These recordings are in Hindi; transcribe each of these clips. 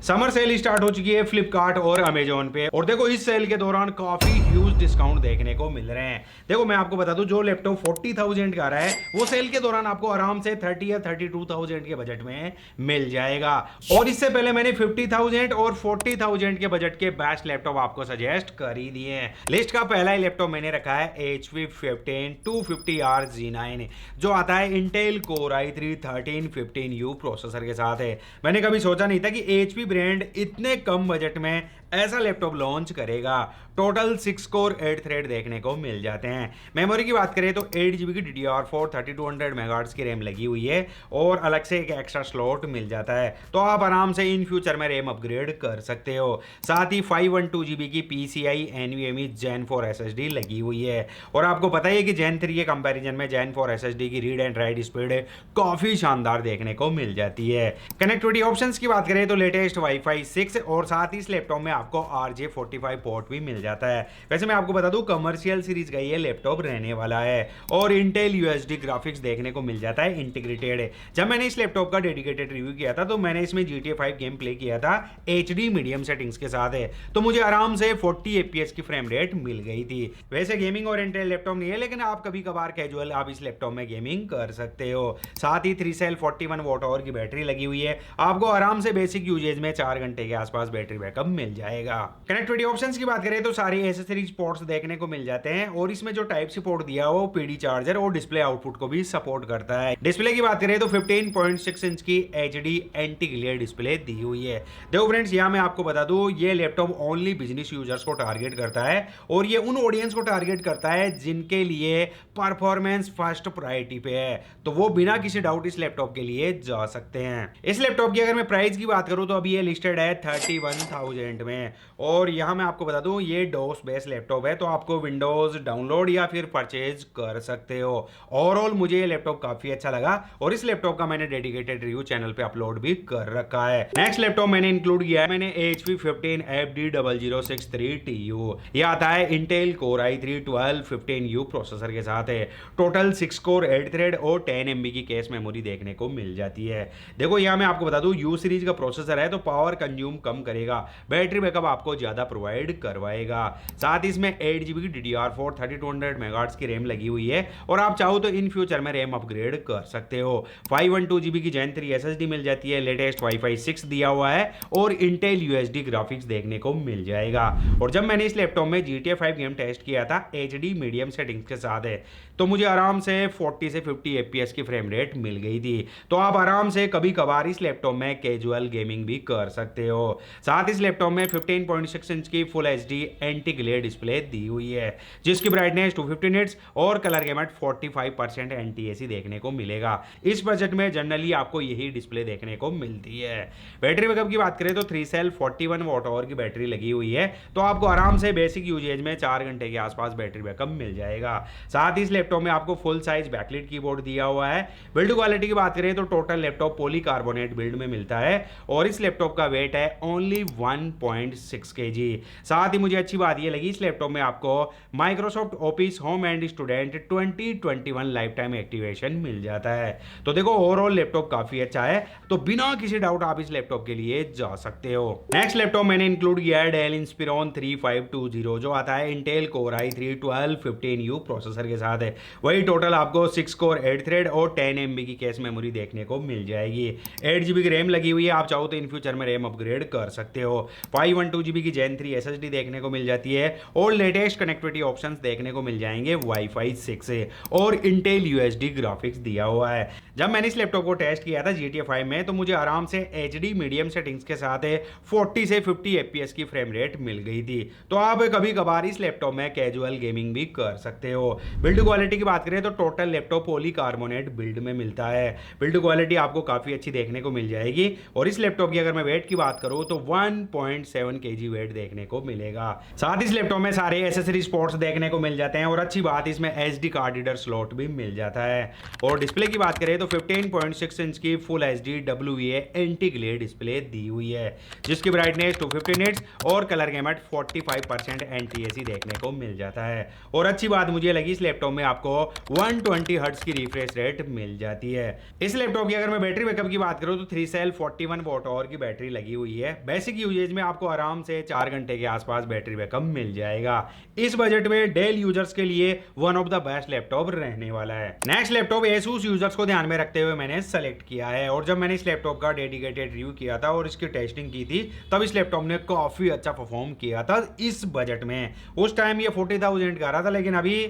समर सेल स्टार्ट हो चुकी है फ्लिपकार्ट और अमेजोन पे। और देखो इस सेल के दौरान काफी ह्यूज डिस्काउंट देखने को मिल रहे हैं। देखो मैं आपको बता दूं, जो लैपटॉप 40,000 का रहा है वो सेल के दौरान आपको आराम से 30 या 32,000 के बजट में मिल जाएगा। और इससे पहले मैंने 50,000 और 40,000 के बजट के बेस्ट लैपटॉप आपको सजेस्ट कर ही दिए हैं। लिस्ट का पहला ही लैपटॉप मैंने रखा है HP 15 250R Z9, जो आता है Intel Core i3 1315U processor के साथ है। मैंने कभी सोचा नहीं था कि HP ब्रांड इतने कम बजट में ऐसा लैपटॉप लॉन्च करेगा। टोटल 6 कोर 8 थ्रेड देखने को मिल जाते हैं। मेमोरी की बात करें तो 8 GB की DDR4 3200 मेगाहर्ट्ज की रैम लगी हुई है और अलग से एक एक्स्ट्रा स्लॉट मिल जाता है, तो आप आराम से इन फ्यूचर में रैम अपग्रेड कर सकते हो। साथ ही 512 GB की PCI NVMe Gen 4 SSD लगी हुई है। और आपको पता ही है कि Gen 3 के कंपैरिजन में Gen 4 SSD की रीड एंड राइट स्पीड काफी शानदार देखने को मिल जाती है। कनेक्टिविटी ऑप्शंस की बात करें तो लेटेस्ट Wi-Fi 6 और साथ ही इस लैपटॉप में आपको RJ45 पोर्ट भी मिल जाता है। वैसे मैं आपको बता दूं, कमर्शियल सीरीज का ये लैपटॉप रहने वाला है और इंटेल UHD ग्राफिक्स देखने को मिल जाता है इंटीग्रेटेड। जब मैंने इस लैपटॉप का डेडिकेटेड रिव्यू किया था तो मैंने इसमें GTA 5 गेम प्ले किया था HD मीडियम सेटिंग्स के साथ है, तो मुझे आराम से 40 FPS की फ्रेम रेट मिल गई थी। वैसे गेमिंग और इंटेल लैपटॉप नहीं है, लेकिन आप कभी कभार कैजुअल आप इस लैपटॉप में गेमिंग कर सकते हो। साथ ही 3 सेल 41 वॉट आवर की बैटरी लगी हुई है। आपको आराम से बेसिक यूजेज में 4 घंटे के आसपास बैटरी बैकअप मिल जाएगा। कनेक्टिविटी ऑप्शंस की बात करें तो सारी एसेसरीज पोर्ट्स देखने को मिल जाते हैं और इसमें जो टाइप सी पोर्ट दिया हो PD चार्जर और डिस्प्ले आउटपुट को भी सपोर्ट करता है। डिस्प्ले की बात करें तो 15.6 इंच की HD एंटी ग्लेयर डिस्प्ले दी हुई है। देखो फ्रेंड्स, यहाँ मैं आपको बता दूं, ये लैपटॉप ओनली बिजनेस यूजर्स को टारगेट करता है और ये उन ऑडियंस को टारगेट करता है जिनके लिए परफॉर्मेंस फर्स्ट प्रायोरिटी पे है, तो वो बिना किसी डाउट इस लैपटॉप के लिए जा सकते हैं। इस लैपटॉप की अगर मैं प्राइस की बात करूं तो अभी ये लिस्टेड है 31,000 में। और यहां मैं आपको बता दूं, ये डोस बेस्ड लैपटॉप है, तो आपको विंडोज डाउनलोड या फिर परचेज कर सकते हो। ओवरऑल मुझे ये लैपटॉप काफी अच्छा लगा और इस लैपटॉप का मैंने डेडिकेटेड रिव्यू चैनल पे अपलोड भी कर रखा है। नेक्स्ट लैपटॉप मैंने इंक्लूड किया है, मैंने HP 15 FD0063TU। ये आता है Intel Core i3 1215U processor के साथ है। टोटल 6 कोर 8 थ्रेड और 10 MB की कैश मेमोरी देखने को मिल जाती है। देखो यहाँ मैं आपको बता दूं, U सीरीज का प्रोसेसर है तो पावर कंज्यूम कम करेगा, बैटरी बैकअप आपको ज्यादा प्रोवाइड करवाएगा। साथ ही इसमें 8 GB की DDR4 3200 मेगाहर्ट्ज की रैम लगी हुई है और आप चाहो तो इन फ्यूचर में रैम अपग्रेड कर सकते हो। 512 GB की Gen 3 SSD मिल जाती है, लेटेस्ट Wi-Fi 6 दिया हुआ है और इंटेल UHD ग्राफिक्स देखने को मिल जाएगा। और जब मैंने इस लैपटॉप में GTA 5 गेम टेस्ट किया था HD मीडियम सेटिंग्स के साथ है, तो मुझे आराम से 40 से 50 FPS की फ्रेम रेट मिल गई थी। तो आप आराम से कभी कभार इस लैपटॉप में कैजुअल गेमिंग भी कर सकते हो। साथ इस लैपटॉप में 15.6 इंच की full HD anti glare display दी हुई है, जिसकी ब्राइटनेस 250 निट्स और कलर गेमेट 45% NTSC देखने को मिलेगा। इस बजट में जनरली आपको यही डिस्प्ले देखने को मिलती है। बैटरी बैकअप की बात करें तो 3 सेल 41 वॉट आवर की बैटरी लगी हुई है, तो आपको आराम से बेसिक यूजेज में 4 घंटे के आसपास बैटरी बैकअप मिल जाएगा। साथ ही इस लैपटॉप में आपको फुल साइज बैकलिट कीबोर्ड दिया हुआ है। बिल्ड क्वालिटी की बात करें तो टोटल लैपटॉप पॉलीकार्बोनेट बिल्ड में मिलता है और इस लैपटॉप का वेट है ओनली 1.6 kg। साथ ही मुझे अच्छी बात यह लगी, इस लैपटॉप में आपको Microsoft office home and student 2021 lifetime activation मिल जाता है। तो देखो ओवरऑल लैपटॉप काफी अच्छा है, तो बिना किसी डाउट आप इस लैपटॉप के लिए जा सकते हो। नेक्स्ट लैपटॉप मैंने इंक्लूड किया है डेल इंस्पिरॉन 3520, जो आता है Intel Core i3 1215U processor के साथ है। वही टोटल आपको 6 कोर 8 थ्रेड और 10 MB की कैश मेमोरी देखने को मिल जाएगी। 8 GB की रैम लगी हुई है, आप चाहो तो इन फ्यूचर में रैम अपग्रेड कर सकते हो। 512 GB की Gen 3 SSD देखने को मिल जाती है और लेटेस्ट कनेक्टिविटी ऑप्शंस देखने को मिल जाएंगे Wi-Fi 6 से और इंटेल UHD ग्राफिक्स दिया हुआ है। जब मैंने इस लैपटॉप को टेस्ट किया था GTA 5 में, तो मुझे आराम से HD मीडियम सेटिंग्स के साथ 40 से 50 FPS की फ्रेम रेट मिल गई थी। तो आप कभी कभार इस लैपटॉप में कैजुअल गेमिंग भी कर सकते हो। बिल्ड क्वालिटी की बात करें तो टोटल लैपटॉप पॉलीकार्बोनेट बिल्ड में मिलता है। बिल्ड क्वालिटी आपको काफी अच्छी देखने को मिल जाएगी और इस लैपटॉप की अगर मैं वेट की बात करूं तो 1.7 7 kg वेट देखने को मिलेगा। साथ ही इस लैपटॉप में सारे एसेसरी स्पोर्ट्स देखने को मिल जाते हैं और अच्छी बात इसमें SD कार्ड रीडर स्लॉट भी मिल जाता है। और डिस्प्ले की बात करें तो 15.6 इंच की full HD WEA anti glare display दी हुई है, जिसकी ब्राइटनेस 250 निट्स और कलर गैमेट 45% NTSC देखने को मिल जाता है। और अच्छी बात मुझे लगी इस लैपटॉप में आपको 120 हर्ट्ज की रिफ्रेश रेट मिल जाती है। इस लैपटॉप की अगर मैं बैटरी बैकअप की बात करूं तो 3 सेल 41 वॉट आवर की बैटरी लगी हुई है। बेसिक यूजेज में आपको आराम से 4 घंटे के आसपास बैटरी बैकअप मिल जाएगा। इस बजट में डेल यूजर्स के लिए one of the best laptop रहने वाला है। नेक्स्ट लैपटॉप Asus यूजर्स को ध्यान में रखते हुए मैंने सेलेक्ट किया है और जब मैंने इस लैपटॉप का डेडिकेटेड रिव्यू किया था और इसकी टेस्टिंग की थी तब इस लैपटॉप ने काफी अच्छा परफॉर्म किया था इस बजट में। उस टाइम ये 40,000 का रहा था, लेकिन अभी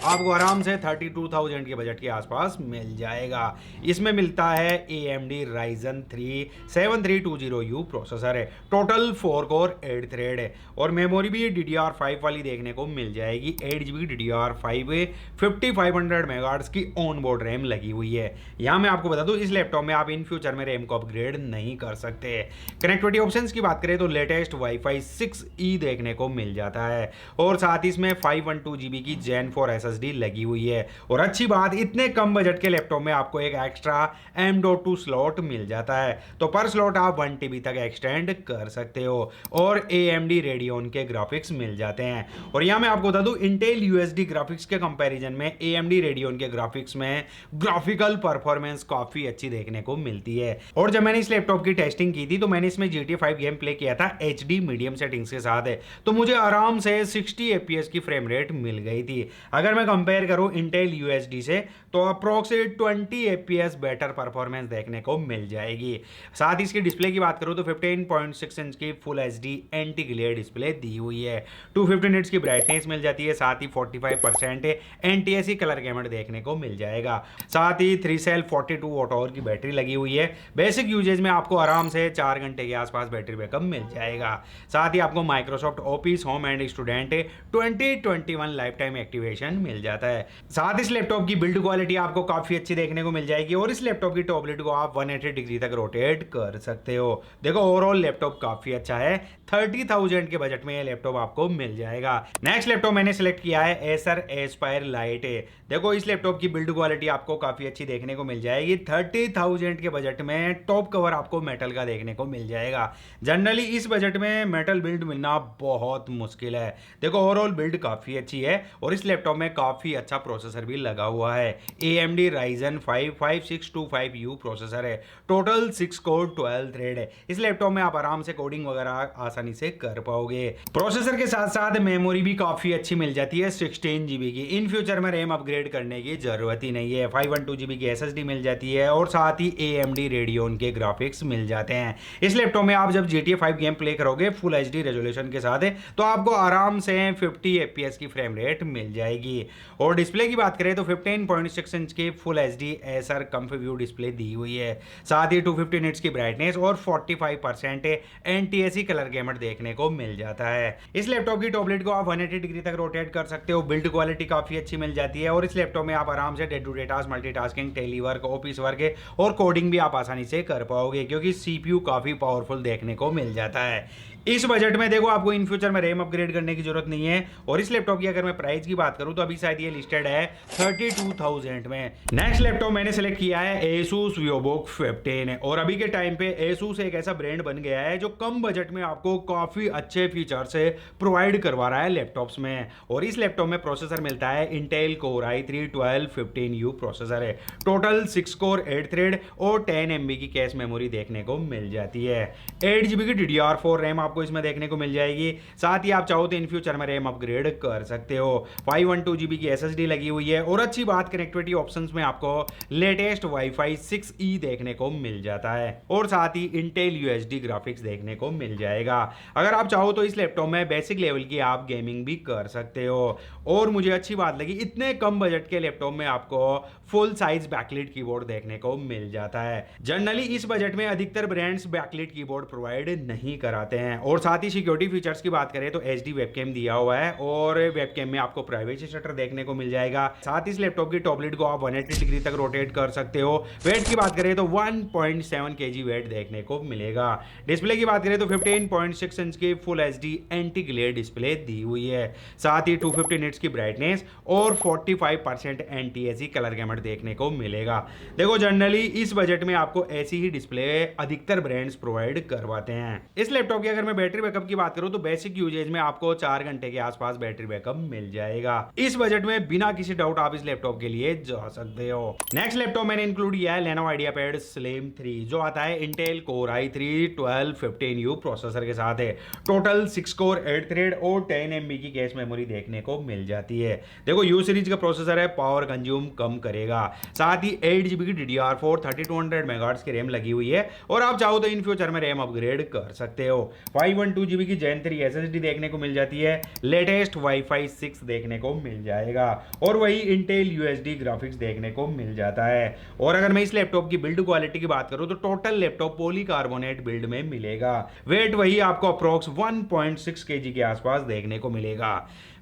आपको आराम से 32,000 के बजट के आसपास मिल जाएगा। इसमें मिलता है AMD Ryzen 3 7320U प्रोसेसर है, टोटल 4 कोर 8 थ्रेड है और मेमोरी भी DDR5 वाली देखने को मिल जाएगी। 8GB DDR5 5500 मेगाहर्ट्ज की ऑन बोर्ड रैम लगी हुई है। यहाँ मैं आपको बता दूं इस लैपटॉप में आप इन फ्यूचर में रैम को अपग्रेड नहीं कर सकते। कनेक्टिविटी ऑप्शंस की बात करें तो लेटेस्ट Wi-Fi 6E देखने को मिल जाता है और साथ ही इसमें 512GB की Gen 4 SSD लगी हुई है। और अच्छी बात इतने कम बजट के लैपटॉप में आपको एक एक्स्ट्रा M.2 स्लॉट मिल जाता है, तो पर स्लॉट आप 1 TB तक एक्सटेंड कर सकते हो और AMD Radeon के ग्राफिक्स मिल जाते हैं। और यहां मैं आपको बता दूं Intel USD ग्राफिक्स के कंपैरिजन में AMD Radeon के ग्राफिक्स में ग्राफिकल परफॉर्मेंस काफी अच्छी देखने को मिलती है। और जब मैंने इस लैपटॉप की टेस्टिंग की थी तो मैंने इसमें GTA 5 गेम प्ले किया था HD मीडियम सेटिंग्स के साथ है, तो मुझे आराम से 60 FPS की फ्रेम रेट मिल गई थी। अगर मैं कंपेयर करूं इंटेल USD से तो अप्रोक्सीमेट 20 FPS बेटर परफॉर्मेंस देखने को मिल जाएगी। साथ ही इसकी डिस्प्ले की बात करूं तो 15.6 इंच की full HD anti glare display दी हुई है, 250 निट्स की ब्राइटनेस मिल जाती है, साथ ही 45% NTSC कलर गैमेट देखने को मिल जाएगा। साथ ही 3 सेल 42 वॉट आवर की बैटरी लगी हुई है। बेसिक यूजेज में आपको आराम से 4 घंटे के आसपास बैटरी बैकअप मिल जाएगा। साथ ही आपको Microsoft office home and student 2021 lifetime activation मिल जाता है। साथ इस लैपटॉप की बिल्ड क्वालिटी आपको काफी अच्छी देखने को मिल जाएगी और इस लैपटॉप की टॉप लिड को आप 180 डिग्री तक रोटेट कर सकते हो। देखो ओवरऑल लैपटॉप काफी अच्छा है। 30,000 के बजट में ये लैपटॉप आपको मिल जाएगा। नेक्स्ट लैपटॉप मैंने सिलेक्ट किया है Acer Aspire Lite। देखो इस लैपटॉप की बिल्ड क्वालिटी आपको काफी अच्छी देखने को मिल जाएगी। 30,000 के बजट में टॉप कवर आपको मेटल का देखने को मिल जाएगा। जनरली इस बजट में मेटल बिल्ड मिलना बहुत मुश्किल है। देखो ओवरऑल बिल्ड काफी अच्छी है और इस लैपटॉप में काफी अच्छा प्रोसेसर भी लगा हुआ है। AMD Ryzen 5 5625U प्रोसेसर है, टोटल 6 कोर 12 थ्रेड है। इस लैपटॉप में आप आराम से कोडिंग वगैरह आसानी से कर पाओगे। प्रोसेसर के साथ साथ मेमोरी भी काफी अच्छी मिल जाती है 16 GB की। इन फ्यूचर में रैम अपग्रेड करने की जरूरत ही नहीं है। 512GB की SSD मिल जाती है और साथ ही AMD Radeon के ग्राफिक्स मिल जाते हैं। इस लैपटॉप में आप जब GTA 5 गेम प्ले करोगे फुल HD रेजोल्यूशन के साथ तो आपको आराम से 50 FPS की फ्रेम रेट मिल जाएगी। और डिस्प्ले की बात करें तो 15.6 इंच की full HD Acer ComfyView display दी हुई है, साथ ही 250 निट्स की ब्राइटनेस और 45% NTSC कलर गैमेट देखने को मिल जाता है। इस लैपटॉप की टॉप लिड को आप 180 डिग्री तक रोटेट कर सकते हो। बिल्ड क्वालिटी काफी अच्छी मिल जाती है और इस लैपटॉप में आप आराम से day to day task, multitasking, telework, office work और कोडिंग भी आप आसानी से कर पाओगे क्योंकि CPU काफी पावरफुल देखने को मिल जाता है। इस बजट में देखो आपको इन फ्यूचर में रैम अपग्रेड करने की जरूरत नहीं है। और इस लैपटॉप की अगर मैं प्राइस की बात करूं तो अभी शायद ये लिस्टेड है 32,000 में। नेक्स्ट लैपटॉप मैंने सेलेक्ट किया है Asus VivoBook 15 और अभी के टाइम पे Asus एक ऐसा ब्रांड बन गया है जो कम बजट में आपको काफी अच्छे फीचर से प्रोवाइड करवा रहा है लैपटॉप्स में। और इस लैपटॉप में प्रोसेसर मिलता है Intel Core i3 1215U processor है, टोटल 6 कोर 8 थ्रेड और 10 MB की कैश मेमोरी देखने को मिल जाती है। 8GB की DDR4 रैम आपको इसमें देखने को मिल जाएगी। साथ ही आप चाहो तो इन फ्यूचर में रैम अपग्रेड कर सकते हो। 512GB की SSD लगी हुई है और अच्छी बात कनेक्टिविटी ऑप्शंस में आपको लेटेस्ट Wi-Fi 6E देखने को मिल जाता है और साथ ही Intel USD ग्राफिक्स देखने को मिल जाएगा। अगर आप चाहो तो इस लैपटॉप में बेसिक लेवल की आप गेमिंग भी कर सकते हो। और मुझे अच्छी बात लगी इतने कम बजट के लैपटॉप में आपको फुल साइज बैकलिट कीबोर्ड देखने को मिल जाता है। जनरली इस बजट में अधिकतर ब्रांड्स बैकलिट कीबोर्ड प्रोवाइड नहीं कराते हैं। और साथ ही सिक्योरिटी फीचर्स की बात करें तो HD वेबकैम दिया हुआ है और वेबकैम में आपको प्राइवेसी शटर फैक्टर देखने को मिल जाएगा। साथ ही इस लैपटॉप की टॉप लिड को आप 180 डिग्री तक रोटेट कर सकते हो। वेट की बात करें तो 1.7 kg वेट देखने को मिलेगा। डिस्प्ले की बात करें तो 15.6 इंच की full HD anti glare display दी हुई है। साथ ही 250 निट्स की ब्राइटनेस और 45% एनटीएसी कलर गैमट देखने को मिलेगा। देखो जनरली इस बजट में आपको ऐसी ही डिस्प्ले अधिकतर ब्रांड्स प्रोवाइड करवाते हैं। इस लैपटॉप की अगर मैं बैटरी बैकअप की बात करूं तो बेसिक यूजेज में आपको 4 घंटे के आसपास बैटरी बैकअप मिल जाएगा। इस बजट में बिना किसी डाउट आप इस लैपटॉप के लिए जा सकते हो। नेक्स्ट लैपटॉप मैंने इंक्लूड किया है Lenovo IdeaPad Slim 3 जो आता है Intel Core i3 1215U processor के साथ है। टोटल 6 कोर 8 थ्रेड और 10 MB की कैश मेमोरी देखने को मिल जाती है। देखो U सीरीज का प्रोसेसर है, पावर कंज्यूम कम करेगा। साथ ही 8GB की DDR4 3200 मेगाहर्ट्ज की रैम लगी हुई है और आप चाहो तो इन फ्यूचर में रैम अपग्रेड कर सकते हो। 512GB की Gen 3 SSD देखने को मिल जाती है। लेटेस्ट Wi-Fi 6 देखने को मिल जाएगा और वही Intel USD ग्राफिक्स देखने को मिल जाता है। और अगर मैं इस लैपटॉप की बिल्ड क्वालिटी की बात करूं तो टोटल लैपटॉप पॉलीकार्बोनेट बिल्ड में मिलेगा। वेट वही आपको अप्रोक्स 1.6 kg के आसपास देखने को मिलेगा।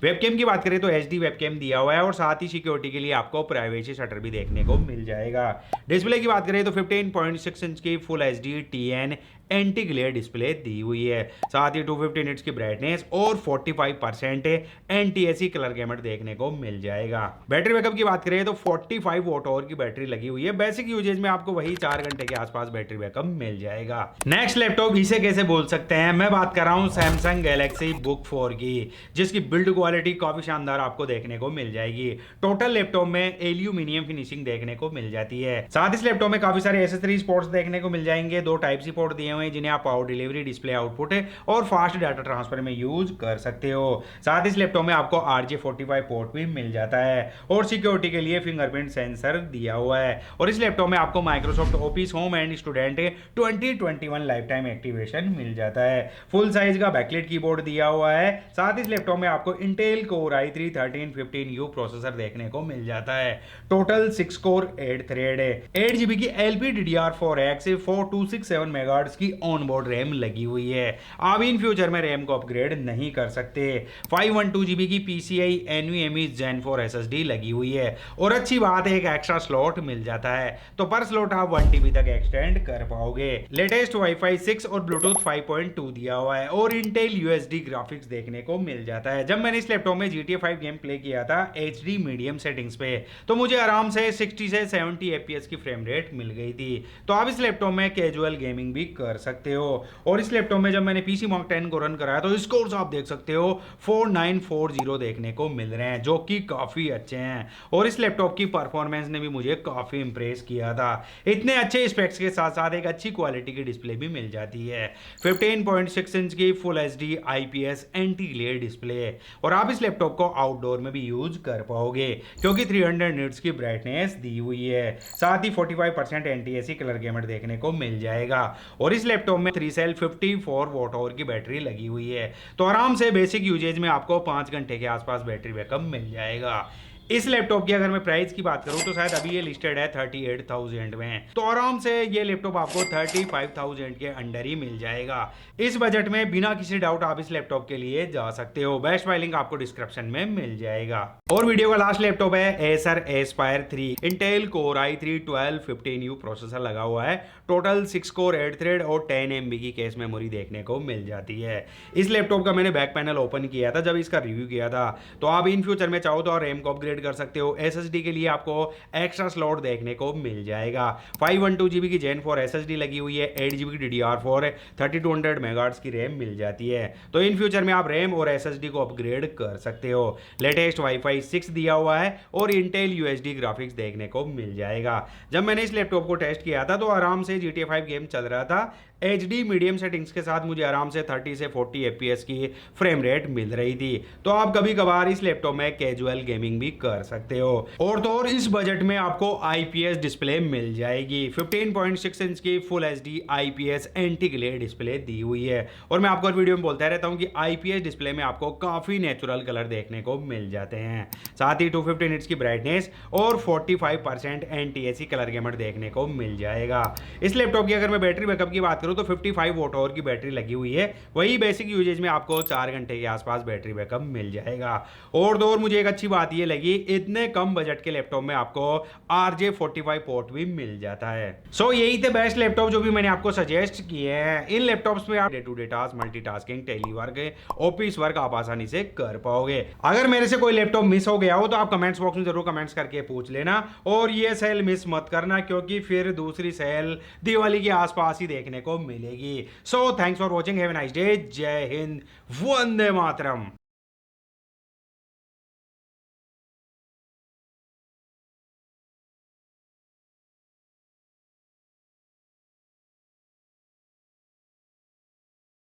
वेबकैम की बात करें तो HD वेबकैम दिया हुआ है और साथ ही सिक्योरिटी के लिए आपको प्राइवेसी शटर भी देखने को मिल जाएगा। डिस्प्ले की बात करें तो 15.6 इंच की full HD TN anti glare display दी हुई है। साथ ही 250 निट्स की ब्राइटनेस और 45% एनटीएसी कलर गैमट देखने को मिल जाएगा। बैटरी बैकअप की बात करें तो 45 वॉट आवर की बैटरी लगी हुई है। बेसिक यूजेज में आपको वही 4 घंटे के आसपास बैटरी बैकअप मिल जाएगा। नेक्स्ट लैपटॉप इसे कैसे बोल सकते हैं, मैं बात कर रहा हूं सैमसंग गैलेक्सी बुक 4 की, जिसकी बिल्ड क्वालिटी काफी शानदार आपको देखने को मिल जाएगी। टोटल लैपटॉप में एल्यूमिनियम फिनिशिंग देखने को मिल जाती है। साथ ही इस लैपटॉप में काफी सारे एसेसरीज पोर्ट्स देखने को मिल जाएंगे। 2 टाइप सी पोर्ट दिए हुए जिन्हें आप पावर डिलीवरी, डिस्प्ले आउटपुट और फास्ट डाटा ट्रांसफर में यूज कर सकते हो। साथ ही इस लैपटॉप में आपको RJ45 पोर्ट भी मिल जाता है और सिक्योरिटी के लिए फिंगरप्रिंट सेंसर दिया हुआ है। और इस लैपटॉप में आपको Microsoft office home and student 2021 lifetime activation मिल जाता है। फुल साइज का बैकलाइट कीबोर्ड दिया हुआ है। साथ ही इस लैपटॉप में आपको Intel Core i3 1315U processor देखने को मिल जाता है। टोटल 6 कोर 8 थ्रेड है। 8GB की LPDDR4X 4267 मेगाहर्ट्ज की ऑनबोर्ड रैम लगी हुई है। आप इन फ्यूचर में रैम को अपग्रेड नहीं कर सकते। 512GB की PCI NVMe Gen 4 SSD लगी हुई है और अच्छी बात है एक एक्स्ट्रा स्लॉट मिल जाता है, तो पर स्लॉट आप 1 TB तक एक्सटेंड कर पाओगे। लेटेस्ट Wi-Fi 6 और Bluetooth 5.2 दिया हुआ है और Intel USD ग्राफिक्स देखने को मिल जाता है। जब मैंने इस लैपटॉप में GTA 5 गेम प्ले किया था HD मीडियम सेटिंग्स पे, तो मुझे आराम से 60 से 70 FPS की फ्रेम रेट मिल गई थी। तो आप इस लैपटॉप में कैजुअल गेमिंग भी कर सकते हो। और इस लैपटॉप में जब मैंने PC Mark 10 को रन कराया तो स्कोर्स आप देख सकते हो 4940 देखने को मिल रहे हैं, जो कि काफी अच्छे हैं। और इस लैपटॉप की परफॉर्मेंस ने भी मुझे काफी इंप्रेस किया था। इतने अच्छे स्पेक्स के साथ साथ एक अच्छी क्वालिटी की डिस्प्ले भी मिल जाती है। 15.6 इंच की full HD IPS anti glare display है और आप इस लैपटॉप को आउटडोर में भी यूज कर पाओगे क्योंकि 300 निट्स की ब्राइटनेस दी हुई है। साथ ही 45% एनटीएसी कलर गैमट देखने को मिल जाएगा और इस लैपटॉप में 3 सेल 54 वॉट आवर की बैटरी लगी हुई है, तो आराम से बेसिक यूजेज में आपको 5 घंटे के आसपास बैटरी बैकअप मिल जाएगा। इस लैपटॉप की अगर मैं प्राइस की बात करूं तो शायद अभी ये लिस्टेड है 38,000 में, तो आराम से ये लैपटॉप आपको 35,000 के अंडर ही मिल जाएगा। इस बजट में बिना किसी डाउट आप इस लैपटॉप के लिए जा सकते हो। बेस्ट बाय लिंक आपको डिस्क्रिप्शन में मिल जाएगा। और वीडियो का लास्ट लैपटॉप है Acer Aspire 3 Intel Core i3 1215U processor लगा हुआ है। टोटल 6 कोर 8 थ्रेड और 10 MB की कैश मेमोरी देखने को मिल जाती है। इस लैपटॉप का मैंने बैक पैनल ओपन किया था जब इसका रिव्यू किया था, तो आप इन फ्यूचर में चाहो तो रैम को अपग्रेड कर सकते हो। SSD के लिए आपको एक्स्ट्रा स्लॉट देखने को मिल जाएगा। 512GB की Gen 4 SSD लगी हुई है। 8GB की DDR4 3200 मेगाहर्ट्ज की रैम मिल जाती है, तो इन फ्यूचर में आप रैम और SSD को अपग्रेड कर सकते हो। लेटेस्ट Wi-Fi 6 दिया हुआ है और Intel USD ग्राफिक्स देखने को मिल जाएगा। जब मैंने इस लैपटॉप को टेस्ट किया था तो आराम से GTA 5 गेम चल रहा था। HD मीडियम सेटिंग्स के साथ मुझे आराम से 30 से 40 FPS की फ्रेम रेट मिल रही थी, तो आप कभी कभार इस लैपटॉप में कैजुअल गेमिंग भी कर सकते हो। और तो और इस बजट में आपको IPS डिस्प्ले मिल जाएगी। 15.6 इंच की full HD IPS anti glare display दी हुई है और मैं आपको वीडियो में बोलता रहता हूं कि IPS डिस्प्ले में आपको काफी नेचुरल कलर देखने को मिल जाते हैं। साथ ही 250 निट्स की ब्राइटनेस और 45% NTSC कलर गैमट देखने को मिल जाएगा। इस लैपटॉप की अगर मैं बैटरी बैकअप की बात करूँ तो 55 वोट आवर की बैटरी लगी हुई है। वही बेसिक यूजेज में आपको 4 घंटे के आसपास बैटरी बैकअप मिल जाएगा। और मुझे एक अच्छी बात ये लगी, इतने कम बजट के लैपटॉप में आपको RJ45 पोर्ट भी मिल जाता है। सो यही थे बेस्ट लैपटॉप जो भी मैंने आपको सजेस्ट किए हैं। इन लैपटॉप्स में आप day to day task, multitasking, telework, office work आप आसानी से कर पाओगे। अगर मेरे से कोई लैपटॉप मिस हो गया हो तो आप कमेंट्स बॉक्स में जरूर कमेंट्स करके पूछ लेना, और ये सेल मिस मत करना क्योंकि फिर दूसरी सेल दिवाली के आसपास ही देखने को मिलेगी। So thanks for watching, have a nice day, जय हिंद, वंदे मातरम।